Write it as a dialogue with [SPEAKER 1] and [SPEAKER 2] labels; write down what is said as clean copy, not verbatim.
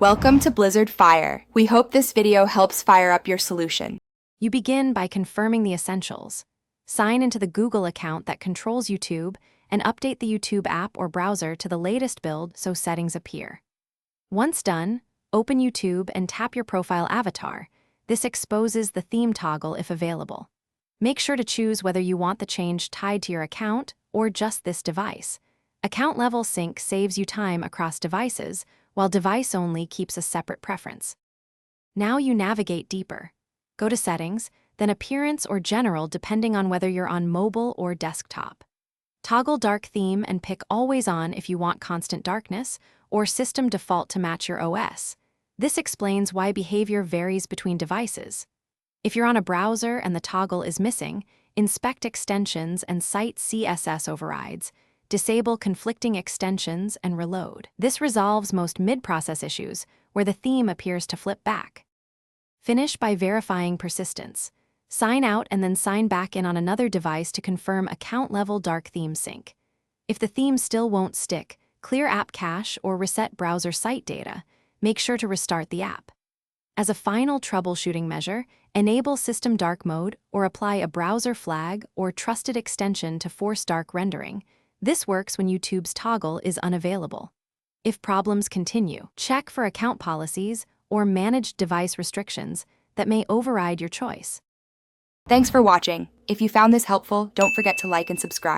[SPEAKER 1] Welcome to Blizzard Fire. We hope this video helps fire up your solution.
[SPEAKER 2] You begin by confirming the essentials. Sign into the Google account that controls YouTube and update the YouTube app or browser to the latest build so settings appear. Once done, open YouTube and tap your profile avatar. This exposes the theme toggle if available. Make sure to choose whether you want the change tied to your account or just this device. Account level sync saves you time across devices, while device only keeps a separate preference. Now you navigate deeper. Go to Settings, then Appearance or General depending on whether you're on mobile or desktop. Toggle Dark Theme and pick Always On if you want constant darkness, or System Default to match your OS. This explains why behavior varies between devices. If you're on a browser and the toggle is missing, inspect extensions and cite CSS overrides. Disable conflicting extensions and reload. This resolves most mid-process issues, where the theme appears to flip back. Finish by verifying persistence. Sign out and then sign back in on another device to confirm account-level dark theme sync. If the theme still won't stick, clear app cache or reset browser site data. Make sure to restart the app. As a final troubleshooting measure, enable System Dark Mode or apply a browser flag or trusted extension to force dark rendering. This works when YouTube's toggle is unavailable. If problems continue, check for account policies or managed device restrictions that may override your choice.
[SPEAKER 1] Thanks for watching. If you found this helpful, don't forget to like and subscribe.